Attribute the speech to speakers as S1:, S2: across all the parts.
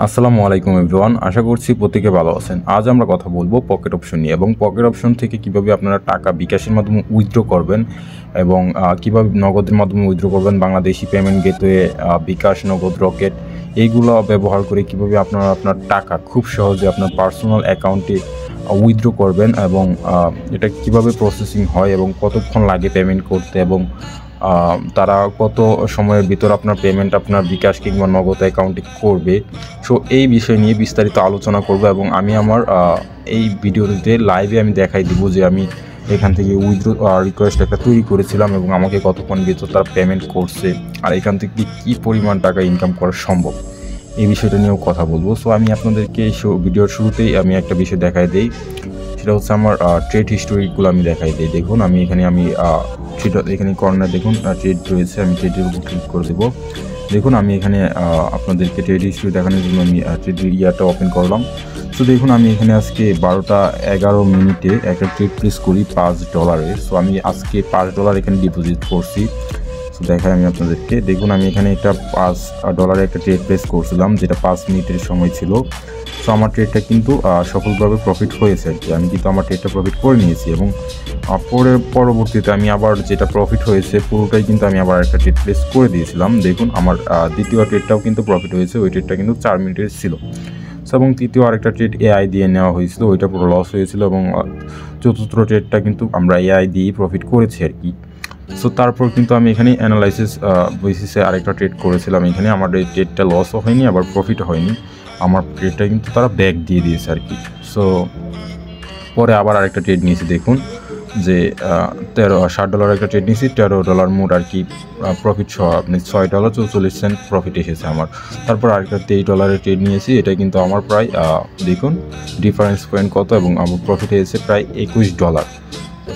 S1: আসসালামু আলাইকুম এভরিওয়ান, আশা করছি প্রত্যেকে ভালো আছেন। আজ আমরা কথা বলবো পকেট অপশন নিয়ে এবং পকেট অপশন থেকে কিভাবে আপনারা টাকা বিকাশের মাধ্যমে উইথড্র করবেন এবং কিভাবে নগদের মাধ্যমে উইথড্র করবেন। বাংলাদেশি পেমেন্ট গেটওয়ে, বিকাশ, নগদ, রকেট এইগুলো ব্যবহার করে কিভাবে আপনারা আপনার টাকা খুব সহজে আপনার পার্সোনাল অ্যাকাউন্টে উইথড্র করবেন এবং এটা কিভাবে প্রসেসিং হয় এবং কতক্ষণ লাগে পেমেন্ট করতে এবং তারা কত সময়ের ভিতর আপনার পেমেন্ট আপনার বিকাশ কিংবা নগদ অ্যাকাউন্টে করবে। সো এই বিষয় নিয়ে বিস্তারিত আলোচনা করব এবং আমি আমার এই ভিডিওতে লাইভে আমি দেখাই দিব যে আমি এখান থেকে উইথড্র রিকোয়েস্ট একটা তৈরি করেছিলাম এবং আমাকে কতক্ষণ ভিতর তারা পেমেন্ট করছে আর এখান থেকে কী পরিমাণ টাকা ইনকাম করা সম্ভব এই বিষয়টা নিয়েও কথা বলবো। সো আমি আপনাদেরকে ভিডিওর শুরুতেই আমি একটা বিষয় দেখাই দিই, সেটা হচ্ছে আমার ট্রেড হিস্টোরিগুলো আমি দেখাই দিই। দেখুন আমি এখানে কর্নার দেখুন ট্রেড রয়েছে, আমি ট্রেডের উপর ক্লিক করে দেবো। দেখুন আমি এখানে আপনাদেরকে ট্রেড হিস্টোরি দেখানোর জন্য আমি ট্রেড ইয়ারটা ওপেন করলাম। সো দেখুন আমি এখানে আজকে 12:11 একটা ট্রেড প্লেস করি $5। সো আমি আজকে $5 এখানে ডিপোজিট করছি। সো দেখাই আমি আপনাদেরকে, দেখুন আমি এখানে একটা $5 একটা ট্রেড প্লেস করছিলাম যেটা 5 মিনিটের সময় ছিল। সো আমার ট্রেডটা কিন্তু সফলভাবে প্রফিট হয়েছে আর কি, আমি কিন্তু আমার ট্রেডটা প্রফিট করে নিয়েছি এবং পরবর্তীতে আমি আবার যেটা প্রফিট হয়েছে পুরোটাই কিন্তু আমি আবার একটা ট্রেড প্লেস করে দিয়েছিলাম। দেখুন আমার দ্বিতীয় ট্রেডটাও কিন্তু প্রফিট হয়েছে, ওই ট্রেডটা কিন্তু 4 মিনিটের ছিল। সো এবং তৃতীয় আরেকটা ট্রেড এআই দিয়ে নেওয়া হয়েছিল, ওইটা পুরো লস হয়েছিল এবং চতুর্থ ট্রেডটা কিন্তু আমরা এআই দিয়েই প্রফিট করেছি আর কি। সো তারপর কিন্তু আমি এখানে অ্যানালাইসিস বেসিসে আরেকটা ট্রেড করেছিলাম, এখানে আমার এই ট্রেডটা লসও হয়নি আবার প্রফিট হয়নি, আমার ট্রেডটা কিন্তু তারা ব্যাক দিয়ে দিয়েছে আর কি। সো পরে আবার আরেকটা ট্রেড নিয়েছি, দেখুন যে $60 একটা ট্রেড নিয়েছি, $13 মোট আর কি প্রফিট সহ আপনি $6.44 প্রফিট এসেছে আমার। তারপর আরেকটা $23 ট্রেড নিয়েছি, এটা কিন্তু আমার প্রায় দেখুন ডিফারেন্স পয়েন্ট কত এবং আমার প্রফিট হয়েছে প্রায় $21।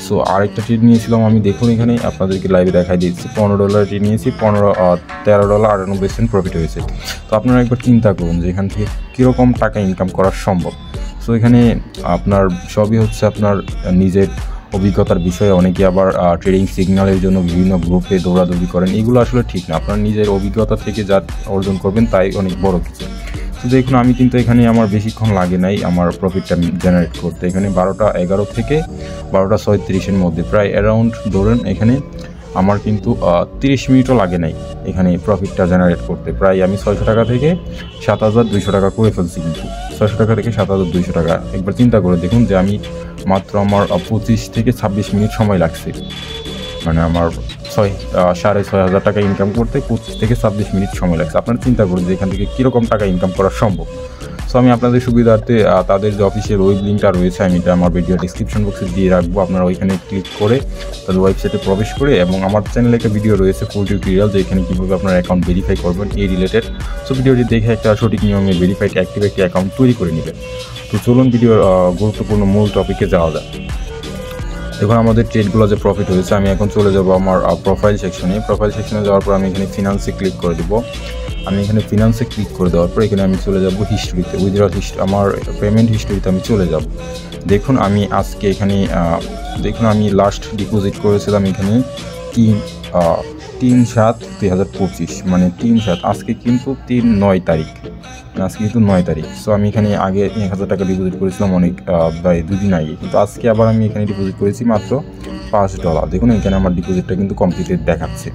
S1: সো আরেকটা ট্রেড নিয়েছিলাম আমি, দেখুন এখানে আপনাদেরকে লাইভে দেখাই দিচ্ছি, $15 ট্রেড নিয়েছি, $13.98 প্রফিট হয়েছে। তো আপনারা একবার চিন্তা করুন যে এখান থেকে কীরকম টাকা ইনকাম করা সম্ভব। সো এখানে আপনার সবই হচ্ছে আপনার নিজের অভিজ্ঞতার বিষয়ে। অনেকে আবার ট্রেডিং সিগন্যালের জন্য বিভিন্ন গ্রুপে দৌড়াদৌড়ি করেন, এগুলো আসলে ঠিক না। আপনার নিজের অভিজ্ঞতা থেকে যা অর্জন করবেন তাই অনেক বড় কিছু। তো দেখুন আমি কিন্তু এখানে আমার বেশিক্ষণ লাগে নাই আমার প্রফিটটা জেনারেট করতে, এখানে 12:11 থেকে 12:36 মধ্যে প্রায় অ্যারাউন্ড ধরেন এখানে আমার কিন্তু 30 মিনিটও লাগে নাই এখানে প্রফিটটা জেনারেট করতে। প্রায় আমি 600 টাকা থেকে 7,200 টাকা করে ফেলছি, কিন্তু 600 টাকা থেকে 7,200 টাকা। একবার চিন্তা করে দেখুন যে আমি মাত্র আমার 25 থেকে 26 মিনিট সময় লাগছে, মানে আমার 6,500 টাকা ইনকাম করতে 25 থেকে 26 মিনিট সময় লাগছে। আপনারা চিন্তা করুন যে এখান থেকে কীরকম টাকা ইনকাম করা সম্ভব। সো আমি আপনাদের সুবিধার্থে তাদের যে অফিসিয়াল ওয়েব লিঙ্কটা রয়েছে আমি এটা আমার ভিডিও ডিসক্রিপশন বক্সে দিয়ে রাখবো, আপনারা ওইখানে ক্লিক করে তাদের ওয়েবসাইটে প্রবেশ করে, এবং আমার চ্যানেলে একটা ভিডিও রয়েছে ফুল টিউটোরিয়াল যে এখানে কীভাবে আপনার অ্যাকাউন্ট ভেরিফাই করবেন এই রিলেটেড। সো ভিডিওটি দেখে একটা সঠিক নিয়মে ভেরিফাইড অ্যাক্টিভ একটি অ্যাকাউন্ট তৈরি করে নেবেন। তো চলুন ভিডিওর গুরুত্বপূর্ণ মূল টপিকে যাওয়া যায়। দেখুন আমাদের ট্রেডগুলো যে প্রফিট হয়েছে, আমি এখন চলে যাব আমার প্রোফাইল সেকশনে। প্রোফাইল সেকশনে যাওয়ার পর আমি এখানে ফিনান্সে ক্লিক করে দেবো। আমি এখানে ফিনান্সে ক্লিক করে দেওয়ার পর এখানে আমি চলে যাব হিস্ট্রিতে, উইথড্রল হিস্ট্রি, আমার পেমেন্ট হিস্ট্রিতে আমি চলে যাব। দেখুন আমি আজকে এখানে দেখুন আমি লাস্ট ডিপোজিট করেছিলাম এখানে 3/7/2025, মানে 3/7, আজকে কিন্তু 3/9 তারিখ, আজকে কিন্তু 9 তারিখ। সো আমি এখানে আগে 1,000 টাকা ডিপোজিট করেছিলাম অনেক প্রায় 2 দিন আগে, কিন্তু আজকে আবার আমি এখানে ডিপোজিট করেছি মাত্র $5। দেখুন এখানে আমার ডিপোজিটটা কিন্তু কমপ্লিটেড দেখাচ্ছে।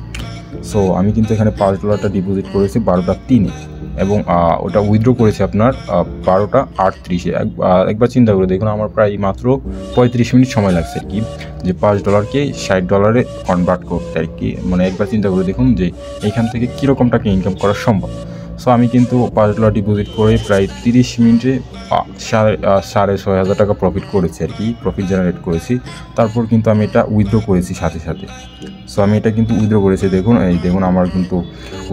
S1: সো আমি কিন্তু এখানে $5টা ডিপোজিট করেছি 12:03 এবং ওটা উইথড্র করেছি আপনার 12:38। একবার চিন্তা করে দেখুন আমার প্রায় মাত্র 35 মিনিট সময় লাগছে আর কি, যে $5কে $60 কনভার্ট করতে আর কি। মানে একবার চিন্তা করে দেখুন যে এইখান থেকে কীরকম টাকা ইনকাম করা সম্ভব। সো আমি কিন্তু $5 ডিপোজিট করে প্রায় 30 মিনিটে 6,500 টাকা প্রফিট করেছি আর কি, প্রফিট জেনারেট করেছি। তারপর কিন্তু আমি এটা উইথড্র করেছি সাথে সাথে। সো আমি এটা কিন্তু উইথড্র করেছি, দেখুন এই দেখুন আমার কিন্তু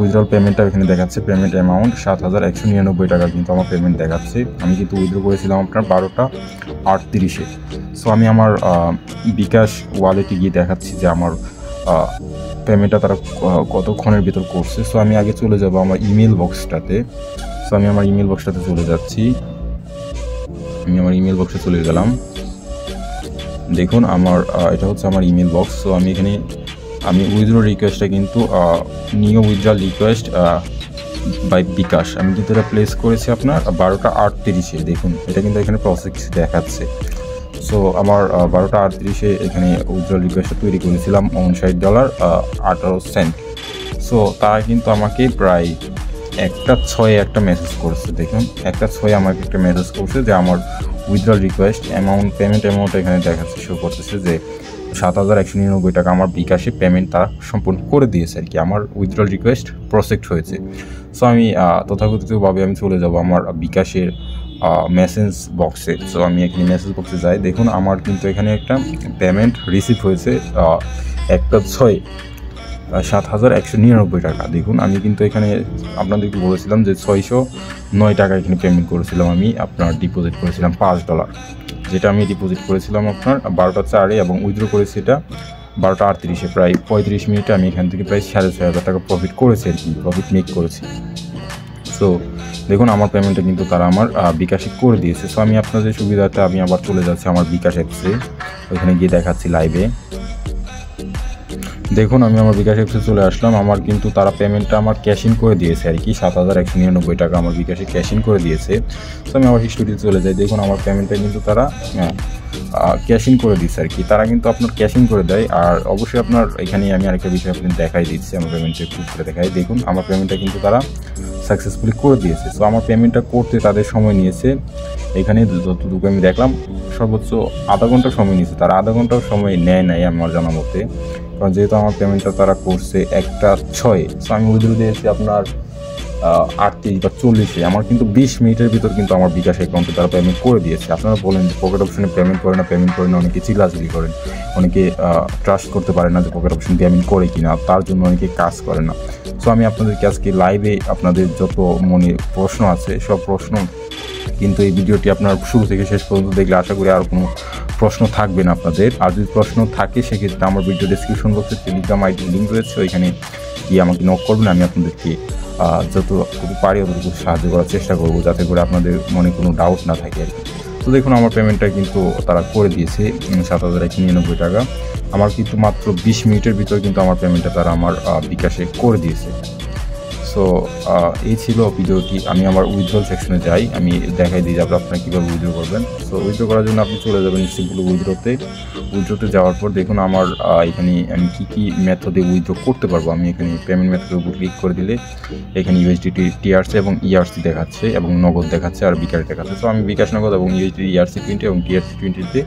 S1: উইথড্রল পেমেন্টটা এখানে দেখাচ্ছে, পেমেন্ট অ্যামাউন্ট 7,199 টাকা কিন্তু আমার পেমেন্ট দেখাচ্ছে। আমি কিন্তু উইথড্র করেছিলাম আপনার 12:38। সো আমি আমার বিকাশ ওয়ালেটে গিয়ে দেখাচ্ছি যে আমার পেমেন্টটা তারা কতক্ষণের ভিতর করছে। সো আমি আগে চলে যাব আমার ইমেল বক্সটাতে। সো আমি আমার ইমেল বক্সটাতে চলে যাচ্ছি, আমি আমার ইমেল বক্সে চলে গেলাম। দেখুন আমার এটা হচ্ছে আমার ইমেল বক্স। সো আমি এখানে উইথড্র রিকোয়েস্টটা কিন্তু নিউ উইথড্রল রিকোয়েস্ট বাই বিকাশ আমি কিন্তু এটা প্লেস করেছি আপনার 12টা 38-এ। দেখুন এটা কিন্তু এখানে প্রসেস দেখাচ্ছে। সো আমার 12টা 38-এ এখানে উইথড্রল রিকোয়েস্টটা তৈরি করেছিলাম $59.18। সো তারা কিন্তু আমাকে প্রায় 1টা 6-এ একটা মেসেজ করছে। দেখুন 1টা 6-এ আমাকে একটা মেসেজ করছে যে আমার উইথড্রল রিকোয়েস্ট পেমেন্ট অ্যামাউন্ট এখানে দেখাচ্ছে, শো করতেছে যে 7,199 টাকা আমার বিকাশে পেমেন্ট তারা সম্পূর্ণ করে দিয়েছে আর কি। আমার উইথড্রল রিকোয়েস্ট প্রসেসড হয়েছে। সো আমি তথাকথিতভাবে আমি চলে যাব আমার বিকাশের মেসেজ বক্সে। সো আমি এখানে মেসেজ বক্সে যাই। দেখুন আমার কিন্তু এখানে একটা পেমেন্ট রিসিভ হয়েছে 1টা 6 7,199 টাকা। দেখুন আমি কিন্তু এখানে আপনাদেরকে বলেছিলাম যে 609 টাকা এখানে পেমেন্ট করেছিলাম, আমি আপনার ডিপোজিট করেছিলাম $5, যেটা আমি ডিপোজিট করেছিলাম আপনার 12টা 4-এ এবং উইথড্র করেছি এটা 12টা 38-এ। প্রায় 35 মিনিটে আমি এখান থেকে প্রায় 6,500 টাকা প্রফিট করেছি আর কি, প্রফিট মেক করেছি। সো দেখুন আমার পেমেন্টটা কিন্তু তারা আমার বিকাশে করে দিয়েছে। সো আমি আপনাদের সুবিধাতে আমি আবার চলে যাচ্ছি আমার বিকাশ অ্যাপসে, ওইখানে গিয়ে দেখাচ্ছি লাইভে। দেখুন আমি আমার বিকাশ অ্যাপসে চলে আসলাম। আমার কিন্তু তারা পেমেন্টটা আমার ক্যাশ ইন করে দিয়েছে আর কি, 7,199 টাকা আমার বিকাশে ক্যাশ ইন করে দিয়েছে। তো আমি আমার হিস্টোরিতে চলে যাই। দেখুন আমার পেমেন্টটা কিন্তু তারা ক্যাশ ইন করে দিচ্ছে আর কি। তারা কিন্তু আপনার ক্যাশ ইন করে দেয়। আর অবশ্যই আপনার এখানে আমি আরেকটা বিষয় আপনাদের দেখাই দিচ্ছি, আমার পেমেন্টটা ক্লিক করে দেখাই। দেখুন আমার পেমেন্টটা কিন্তু তারা সাকসেসফুলি করে দিয়েছে। সো আমার পেমেন্টটা করতে তাদের সময় নিয়েছে, এখানে যতটুকু আমি দেখলাম সর্বোচ্চ আধা ঘন্টা সময় নিয়েছে। তারা আধা ঘন্টাও সময় নেয় নাই আমার জানা মতে, কারণ যেহেতু আমার পেমেন্টটা তারা করছে 1টা 6-এ। সো আমি উইথড্র দিয়েছি আপনার 38 বা 40-এ। আমার কিন্তু 20 মিনিটের ভিতর কিন্তু আমার বিকাশ অ্যাকাউন্টে তারা পেমেন্ট করে দিয়েছে। আপনারা বলেন যে পকেট অপশনে পেমেন্ট করে না, অনেকে চিল্লাচিল্লি করেন, অনেকে ট্রাস্ট করতে পারে না যে পকেট অপশন পেমেন্ট করে কিনা, তার জন্য অনেকে কাজ করে না। সো আমি আপনাদেরকে আজকে লাইভে আপনাদের যত মনে প্রশ্ন আছে সব প্রশ্ন কিন্তু এই ভিডিওটি আপনার শুরু থেকে শেষ পর্যন্ত দেখলে আশা করি আর কোনো প্রশ্ন থাকবে না আপনাদের। আর যদি প্রশ্ন থাকে সেক্ষেত্রে আমার ভিডিও ডেসক্রিপশন বক্সে টেলিগ্রাম আইডি লিঙ্ক রয়েছে, ওইখানে গিয়ে আমাকে নক করবেন। আমি আপনাদেরকে যতটুকু পারি অতটুকু সাহায্য করার চেষ্টা করবো, যাতে করে আপনাদের মনে কোনো ডাউট না থাকে আর কি। তো দেখুন আমার পেমেন্টটা কিন্তু তারা করে দিয়েছে 7,199 টাকা। আমার কিন্তু মাত্র 20 মিনিটের ভিতর কিন্তু আমার পেমেন্টটা তারা আমার বিকাশে করে দিয়েছে। সো এই ছিল ভিডিওটি। আমি আমার উইথড্রল সেকশনে যাই, আমি দেখাই দিই যে আপনারা কীভাবে উইথড্র করবেন। সো উইথড্র করার জন্য আপনি চলে যাবেন সিম্পল উইথড্রতে যাওয়ার পর দেখুন আমার এখানে আমি কী মেথডে উইথড্র করতে পারবো। আমি এখানে পেমেন্ট মেথডের উপর ক্লিক করে দিলে এখানে ইউএসডিটি, টিআরসি এবং ইআরসি দেখাচ্ছে এবং নগদ দেখাচ্ছে আর বিকাশ দেখাচ্ছে। সো আমি বিকাশ নগদ এবং ইউএসডি ইআরসি 20 এবং টিআরসি 20-তে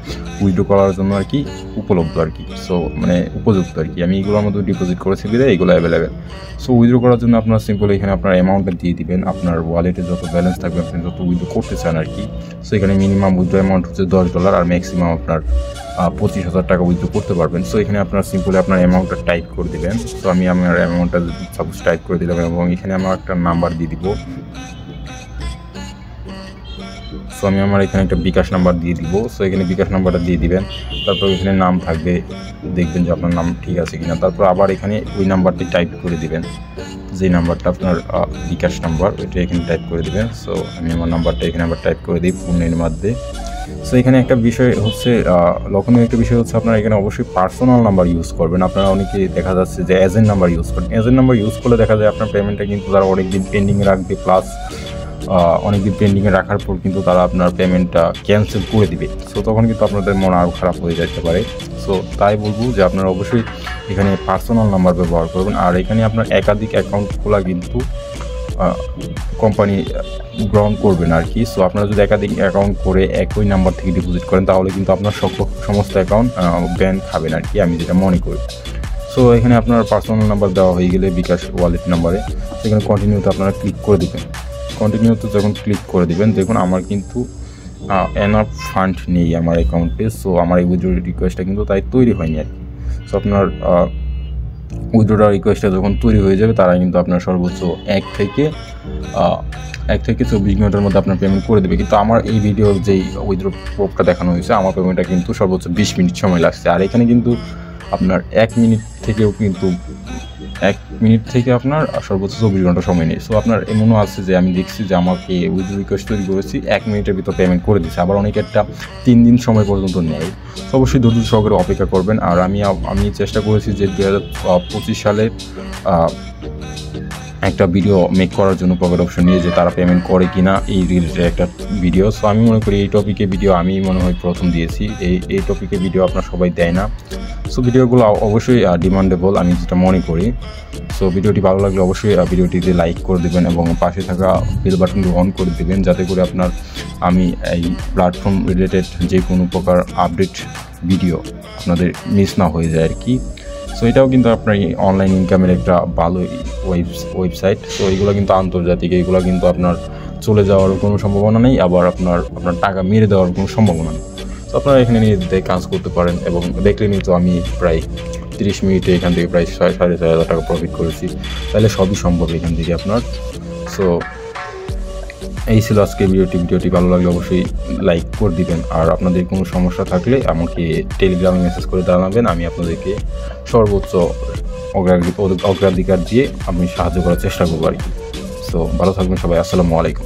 S1: উইথড্র করার জন্য আর কি উপলব্ধ আর কি। সো মানে উপযুক্ত আর কি। আমি এগুলোর মধ্যে ডিপোজিট করেছি বিধায় এগুলো অ্যাভেলেবেল। সো উইথড্র করার জন্য আপনার সিম্পল এখানে আপনার অ্যামাউন্টটা দিয়ে দিবেন, আপনার ওয়ালেটে যত ব্যালেন্স থাকবে আপনি যত উইথড্র করতে চান আর কি। সো এখানে মিনিমাম উইথড্র অ্যামাউন্ট হচ্ছে $10 আর ম্যাক্সিমাম আপনার 25,000 টাকা উইথড্র করতে পারবেন। সো এখানে আপনার সিম্পলি আপনার অ্যামাউন্টটা টাইপ করে দেবেন। সো আমি আমার অ্যামাউন্টটা সাপোজ টাইপ করে দিলাম এবং এখানে আমার একটা নাম্বার দিয়ে দিব। সো আমি আমার এখানে একটা বিকাশ নাম্বার দিয়ে দিব। সো এখানে বিকাশ নাম্বারটা দিয়ে দিবেন। তারপর এখানে নাম থাকবে, দেখবেন যে আপনার নাম ঠিক আছে কিনা। তারপর আবার এখানে ওই নাম্বারটি টাইপ করে দিবেন, যে নাম্বারটা আপনার বিকাশ নাম্বার ওইটা এখানে টাইপ করে দিবেন। সো আমি আমার নাম্বারটা এখানে আবার টাইপ করে দিই ফোনের মধ্যে। সো এখানে একটা বিষয় হচ্ছে লক্ষণীয় একটা বিষয় হচ্ছে আপনারা এখানে অবশ্যই পার্সোনাল নাম্বার ইউজ করবেন। আপনারা অনেকে দেখা যাচ্ছে যে এজেন্ট নাম্বার ইউজ করেন। এজেন্ট নাম্বার ইউজ করলে দেখা যায় আপনার পেমেন্টটা কিন্তু তারা অনেকদিন পেন্ডিংয়ে রাখবে, প্লাস অনেকদিন পেন্ডিংয়ে রাখার পর কিন্তু তারা আপনার পেমেন্টটা ক্যান্সেল করে দিবে। সো তখন কিন্তু আপনাদের মন আরও খারাপ হয়ে যেতে পারে। সো তাই বলবো যে আপনারা অবশ্যই এখানে পার্সোনাল নাম্বার ব্যবহার করবেন। আর এখানে আপনার একাধিক অ্যাকাউন্ট খোলা কিন্তু কোম্পানি গ্রহণ করবেন আর কি। সো আপনারা যদি একাধিক অ্যাকাউন্ট করে একই নাম্বার থেকে ডিপোজিট করেন তাহলে কিন্তু আপনার সমস্ত অ্যাকাউন্ট ব্যান খাবেন আর কি, আমি যেটা মনে করি। সো এখানে আপনার পার্সোনাল নাম্বার দেওয়া হয়ে গেলে বিকাশ ওয়ালেট নাম্বারে সেখানে কন্টিনিউতে আপনারা ক্লিক করে দেবেন। কন্টিনিউতে যখন ক্লিক করে দিবেন দেখুন আমার কিন্তু এনাফ ফান্ড নেই আমার অ্যাকাউন্টে। সো আমার এই উইথড্র রিকোয়েস্টটা কিন্তু তাই তৈরি হয়নি আর কি। সো আপনার উইথড্র রিকোয়েস্টটা যখন তৈরি হয়ে যাবে তারা কিন্তু আপনার সর্বোচ্চ 1 থেকে 24 ঘন্টার মধ্যে আপনার পেমেন্ট করে দেবে। কিন্তু আমার এই ভিডিওর যেই উইথড্র প্রুফটা দেখানো হয়েছে আমার পেমেন্টটা কিন্তু সর্বোচ্চ 20 মিনিট সময় লাগছে। আর এখানে কিন্তু আপনার 1 মিনিট থেকে আপনার সর্বোচ্চ 24 ঘন্টা সময় নেই। সো আপনার এমনও আছে যে আমি দেখছি যে আমাকে উইথড্র রিকোয়েস্ট তৈরি করেছি 1 মিনিটের ভিতর পেমেন্ট করে দিচ্ছে, আবার অনেকে একটা 3 দিন সময় পর্যন্ত নেয়। তো অবশ্যই ধৈর্য সহকারে অপেক্ষা করবেন। আর আমি চেষ্টা করেছি যে 2025 সালের একটা ভিডিও মেক করার জন্য পকেট অপশন নিয়ে যে তারা পেমেন্ট করে কিনা এই রিলেটেড একটা ভিডিও। সো আমি মনে করি এই টপিকে ভিডিও আমি মনে হয় প্রথম দিয়েছি, এই টপিকে ভিডিও আপনার সবাই দেয় না। সো ভিডিওগুলো অবশ্যই ডিমান্ডেবল আমি যেটা মনে করি। সো ভিডিওটি ভালো লাগলে অবশ্যই ভিডিওটিতে লাইক করে দেবেন এবং পাশে থাকা বেল বাটনটি অন করে দেবেন, যাতে করে আপনার আমি এই প্ল্যাটফর্ম রিলেটেড যে কোনো প্রকার আপডেট ভিডিও আপনাদের মিস না হয়ে যায় আর কি। সো এটাও কিন্তু আপনার অনলাইন ইনকামের একটা ভালো ওয়েবসাইট। তো এইগুলো কিন্তু আন্তর্জাতিক, এইগুলো কিন্তু আপনার চলে যাওয়ার কোনো সম্ভাবনা নেই, আবার আপনার টাকা মেরে দেওয়ার কোনো সম্ভাবনা নেই। তো আপনারা এখানে নিজেদের কাজ করতে পারেন এবং দেখলেনই তো আমি প্রায় 30 মিনিটে এখান থেকে প্রায় 6,500 টাকা প্রফিট করেছি। তাহলে সবই সম্ভব এখান থেকে আপনার। সো এই ছিল আজকে ভিডিওটি ভালো লাগলে অবশ্যই লাইক করে দিবেন। আর আপনাদের কোনো সমস্যা থাকলে আমাকে টেলিগ্রামে মেসেজ করে জানাবেন, আমি আপনাদেরকে সর্বোচ্চ অগ্রাধিকার দিয়ে আমি সাহায্য করার চেষ্টা করবো আর কি। সো ভালো থাকবেন সবাই, আসসালামু আলাইকুম।